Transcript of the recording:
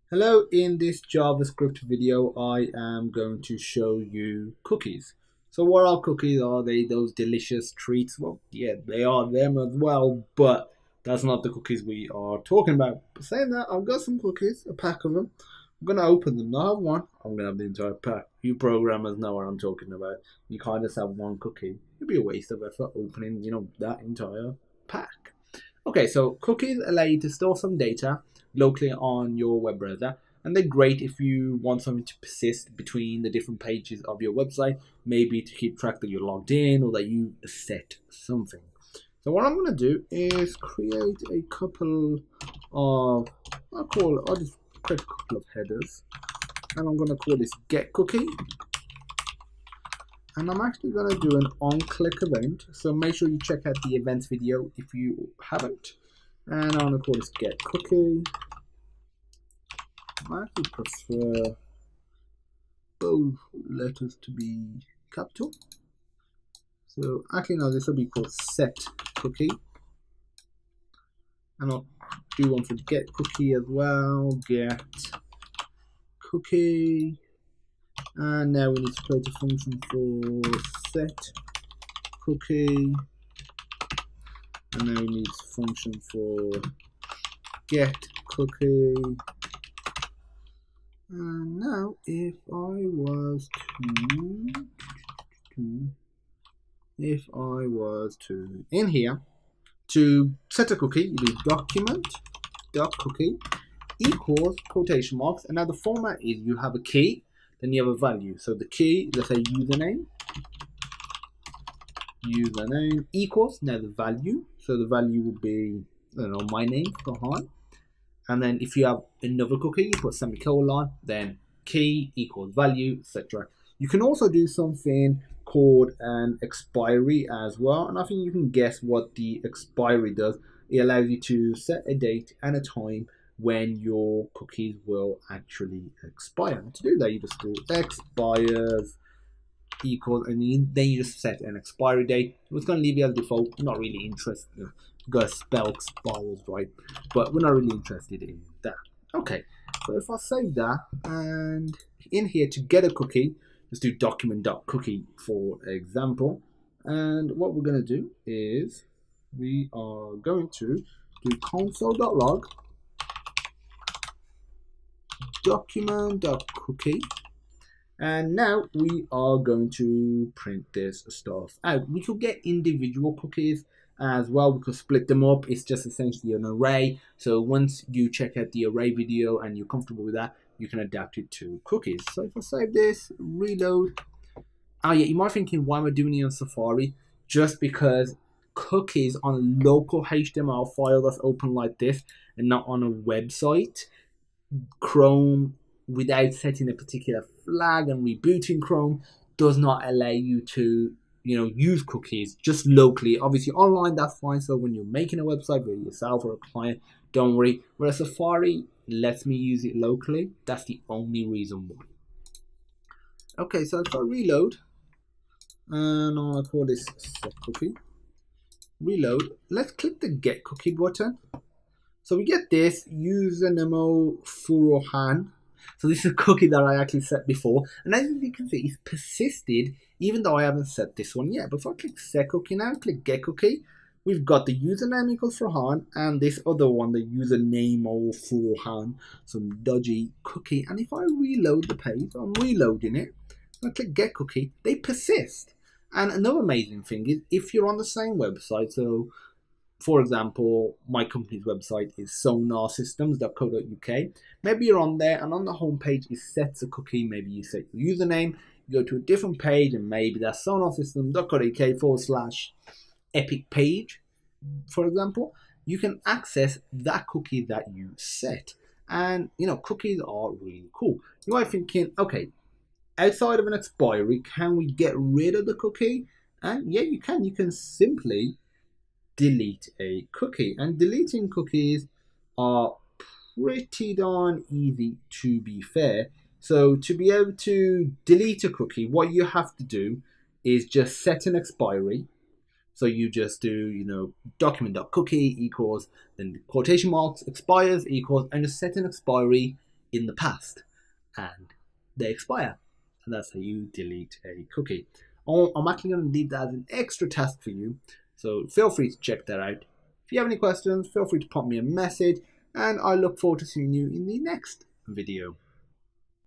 Hello, in this JavaScript video, I am going to show you cookies. So what are cookies? Are they those delicious treats? Well, yeah, they are them as well, but that's not the cookies we are talking about. But saying that, I've got some cookies, a pack of them. I'm going to open them. Not have one. I'm going to have the entire pack. You programmers know what I'm talking about. You can't just have one cookie. It'd be a waste of effort opening, that entire pack. Okay, so cookies allow you to store some data locally on your web browser, and they're great if you want something to persist between the different pages of your website, maybe to keep track that you're logged in or that you set something. So what I'm going to do is create a couple of, I'll just create a couple of headers, and I'm going to call this get cookie. And I'm actually going to do an on-click event, so make sure you check out the events video if you haven't. And I'm going to call this get cookie. I actually prefer both letters to be capital. So actually no, this will be called set cookie. And I'll do one for get cookie as well. Get cookie. And now we need to create a function for set cookie. And now we need a function for get cookie. And now if I was to in here to set a cookie, you do document.cookie equals quotation marks, and now the format is you have a key, then you have a value. So the key, let's say username equals now the value. So the value would be, I don't know, my name, Farhan. And then if you have another cookie, you put semicolon, then key equals value, etc. You can also do something called an expiry as well. And I think you can guess what the expiry does. It allows you to set a date and a time when your cookies will actually expire. And to do that, you just do expires equals, and then you just set an expiry date. It's going to leave you as default. I'm not really interested. You gotta spell expires right, but we're not really interested in that. Okay, so if I save that, and in here to get a cookie, let's do document.cookie for example. And what we're going to do is we are going to do console.log document.cookie. And now we are going to print this stuff out. We could get individual cookies as well. We could split them up. It's just essentially an array. So once you check out the array video and you're comfortable with that, you can adapt it to cookies. So if I save this, reload. Oh yeah, you might be thinking, why am I doing it on Safari? Just because cookies on a local HTML file that's open like this and not on a website, Chrome, without setting a particular flag and rebooting Chrome, does not allow you to use cookies just locally. Obviously online that's fine, so when you're making a website for yourself or a client, don't worry. Whereas Safari lets me use it locally. That's the only reason why. Okay, so if I reload, and I'll call this set cookie, reload, let's click the get cookie button. So we get this username Furohan. So this is a cookie that I actually set before, and as you can see, it's persisted even though I haven't set this one yet. But if I click set cookie now, click get cookie, we've got the username equals Farhan and this other one, the username of Farhan, some dodgy cookie. And if I reload the page, I'm reloading it, I click get cookie, they persist. And another amazing thing is if you're on the same website, so for example, my company's website is sonarsystems.co.uk. Maybe you're on there and on the home page it sets a cookie. Maybe you set your username, you go to a different page, and maybe that's sonarsystems.co.uk/epic page, for example. You can access that cookie that you set. And cookies are really cool. You might be thinking, okay, outside of an expiry, can we get rid of the cookie? And yeah, you can. You can simply delete a cookie, and deleting cookies are pretty darn easy, to be fair. So to be able to delete a cookie, what you have to do is just set an expiry. So you just do document.cookie equals, then quotation marks, expires equals, and just set an expiry in the past and they expire. And that's how you delete a cookie. I'm actually going to leave that as an extra task for you, so feel free to check that out. If you have any questions, feel free to pop me a message, and I look forward to seeing you in the next video.